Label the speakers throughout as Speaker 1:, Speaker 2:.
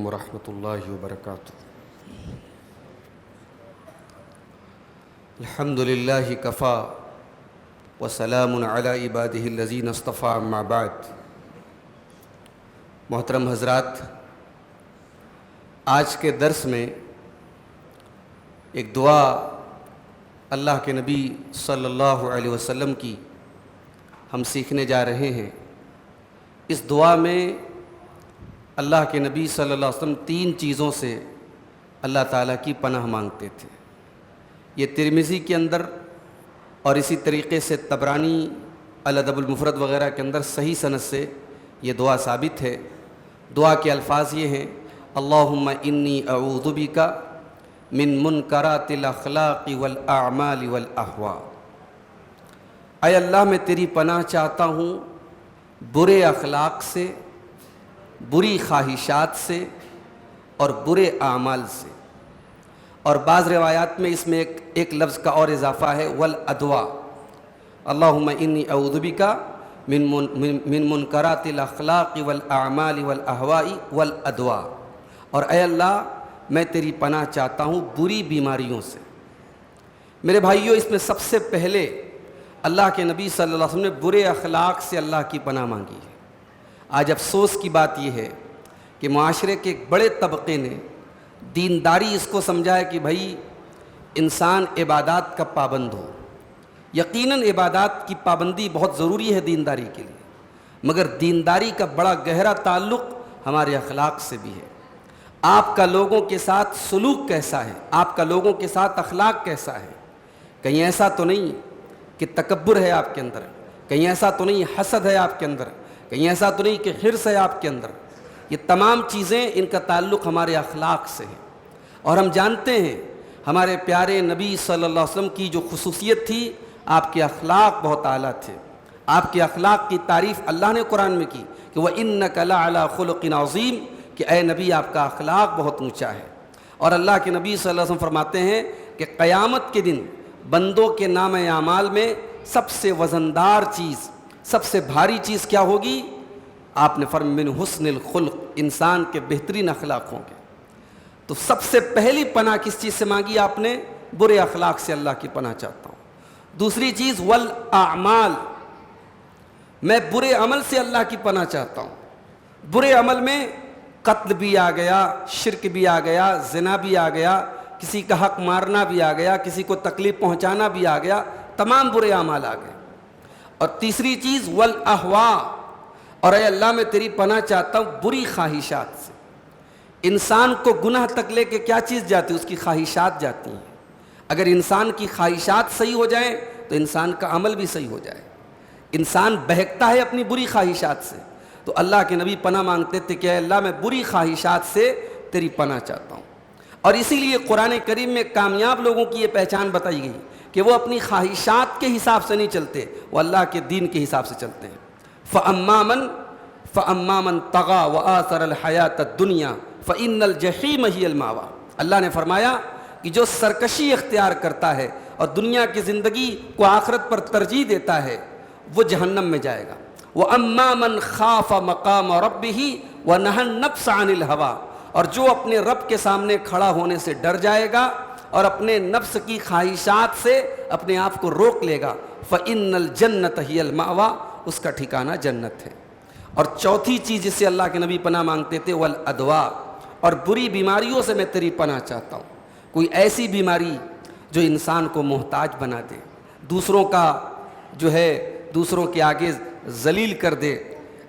Speaker 1: ورحمۃ اللہ وبرکاتہ۔ الحمد للہ کفا وسلام علی عبادہ الذین اصطفیٰ، اما بعد۔ محترم حضرات، آج کے درس میں ایک دعا اللہ کے نبی صلی اللہ علیہ وسلم کی ہم سیکھنے جا رہے ہیں۔ اس دعا میں اللہ کے نبی صلی اللہ علیہ وسلم 3 چیزوں سے اللہ تعالیٰ کی پناہ مانگتے تھے۔ یہ ترمذی کے اندر اور اسی طریقے سے طبرانی الادب المفرد وغیرہ کے اندر صحیح سند سے یہ دعا ثابت ہے۔ دعا کے الفاظ یہ ہیں: اللہم انی اعوذ بک من منکرات الاخلاق والاعمال والاہواء۔ اے اللہ، میں تیری پناہ چاہتا ہوں برے اخلاق سے، بری خواہشات سے اور برے اعمال سے۔ اور بعض روایات میں اس میں ایک لفظ کا اور اضافہ ہے، والادواء۔ اللہم انی اعوذ بک من منکرات الاخلاق والاعمال والاہواء والادواء۔ اور اے اللہ، میں تیری پناہ چاہتا ہوں بری بیماریوں سے۔ میرے بھائیوں، اس میں سب سے پہلے اللہ کے نبی صلی اللہ علیہ وسلم نے برے اخلاق سے اللہ کی پناہ مانگی ہے۔ آج افسوس کی بات یہ ہے کہ معاشرے کے ایک بڑے طبقے نے دینداری اس کو سمجھا ہے کہ بھائی انسان عبادات کا پابند ہو۔ یقیناً عبادات کی پابندی بہت ضروری ہے دینداری کے لیے، مگر دینداری کا بڑا گہرا تعلق ہمارے اخلاق سے بھی ہے۔ آپ کا لوگوں کے ساتھ سلوک کیسا ہے، آپ کا لوگوں کے ساتھ اخلاق کیسا ہے۔ کہیں ایسا تو نہیں کہ تکبر ہے آپ کے اندر، کہیں ایسا تو نہیں حسد ہے آپ کے اندر، کہیں ایسا تو نہیں کہ حرص ہے آپ کے اندر۔ یہ تمام چیزیں، ان کا تعلق ہمارے اخلاق سے ہے۔ اور ہم جانتے ہیں ہمارے پیارے نبی صلی اللہ علیہ وسلم کی جو خصوصیت تھی، آپ کے اخلاق بہت اعلیٰ تھے۔ آپ کے اخلاق کی تعریف اللہ نے قرآن میں کی کہ وَإِنَّكَ لَعَلَىٰ خُلُقٍ عَظِيمٍ، کہ اے نبی آپ کا اخلاق بہت اونچا ہے۔ اور اللہ کے نبی صلی اللہ علیہ وسلم فرماتے ہیں کہ قیامت کے دن بندوں کے نام اعمال میں سب سے وزندار چیز، سب سے بھاری چیز کیا ہوگی؟ آپ نے فرمایا من حسن الخلق، انسان کے بہترین اخلاق ہوں گے۔ تو سب سے پہلی پناہ کس چیز سے مانگی آپ نے؟ برے اخلاق سے اللہ کی پناہ چاہتا ہوں۔ دوسری چیز والاعمال، میں برے عمل سے اللہ کی پناہ چاہتا ہوں۔ برے عمل میں قتل بھی آ گیا، شرک بھی آ گیا، زنا بھی آ گیا، کسی کا حق مارنا بھی آ گیا، کسی کو تکلیف پہنچانا بھی آ گیا، تمام برے اعمال آ گئے۔ اور تیسری چیز والاہواء، اور اے اللہ میں تیری پناہ چاہتا ہوں بری خواہشات سے۔ انسان کو گناہ تک لے کے کیا چیز جاتی ہے؟ اس کی خواہشات جاتی ہیں۔ اگر انسان کی خواہشات صحیح ہو جائیں تو انسان کا عمل بھی صحیح ہو جائے۔ انسان بہکتا ہے اپنی بری خواہشات سے، تو اللہ کے نبی پناہ مانگتے تھے کہ اے اللہ میں بری خواہشات سے تیری پناہ چاہتا ہوں۔ اور اسی لیے قرآن کریم میں کامیاب لوگوں کی یہ پہچان بتائی گئی کہ وہ اپنی خواہشات کے حساب سے نہیں چلتے، وہ اللہ کے دین کے حساب سے چلتے ہیں۔ فَأَمَّا مَنْ طَغَىٰ وَآثَرَ الْحَيَاةَ الدُّنْيَا فَإِنَّ الْجَحِيمَ هِيَ الْمَأْوَىٰ۔ اللہ نے فرمایا کہ جو سرکشی اختیار کرتا ہے اور دنیا کی زندگی کو آخرت پر ترجیح دیتا ہے، وہ جہنم میں جائے گا۔ وَأَمَّا مَنْ خَافَ مَقَامَ رَبِّهِ وَنَهَى النَّفْسَ عَنِ الْهَوَىٰ، اور جو اپنے رب کے سامنے کھڑا ہونے سے ڈر جائے گا اور اپنے نفس کی خواہشات سے اپنے آپ کو روک لے گا، فَإِنَّ الْجَنَّةَ هِيَ الْمَأْوَىٰ، اس کا ٹھکانہ جنت ہے۔ اور چوتھی چیز جس سے اللہ کے نبی پناہ مانگتے تھے، والادواء، اور بری بیماریوں سے میں تیری پناہ چاہتا ہوں۔ کوئی ایسی بیماری جو انسان کو محتاج بنا دے، دوسروں کا جو ہے دوسروں کے آگے ذلیل کر دے،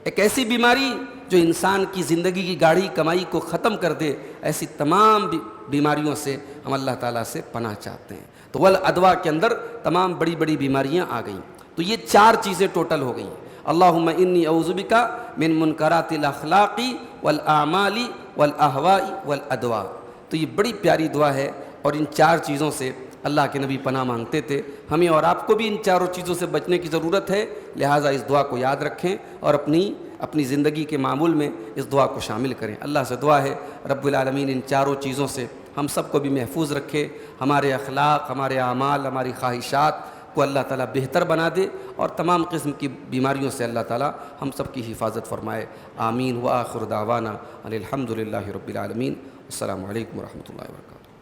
Speaker 1: ایک ایسی بیماری جو انسان کی زندگی کی گاڑھی کمائی کو ختم کر دے، ایسی تمام بیماریوں سے ہم اللہ تعالیٰ سے پناہ چاہتے ہیں۔ تو والادواء کے اندر تمام بڑی بڑی بیماریاں آ گئیں۔ تو یہ 4 چیزیں ٹوٹل ہو گئیں۔ اللہم انی اعوذ بک من منکرات الاخلاق والاعمال والاہواء والادواء۔ تو یہ بڑی پیاری دعا ہے، اور ان 4 چیزوں سے اللہ کے نبی پناہ مانگتے تھے۔ ہمیں اور آپ کو بھی ان 4 چیزوں سے بچنے کی ضرورت ہے، لہٰذا اس دعا کو یاد رکھیں اور اپنی زندگی کے معمول میں اس دعا کو شامل کریں۔ اللہ سے دعا ہے رب العالمین ان 4 چیزوں سے ہم سب کو بھی محفوظ رکھے، ہمارے اخلاق، ہمارے اعمال، ہماری خواہشات، کو اللہ تعالیٰ بہتر بنا دے اور تمام قسم کی بیماریوں سے اللہ تعالیٰ ہم سب کی حفاظت فرمائے. آمین. وآخر دعوانا ان الحمد للہ رب العالمین. السلام علیکم ورحمۃ اللہ وبرکاتہ.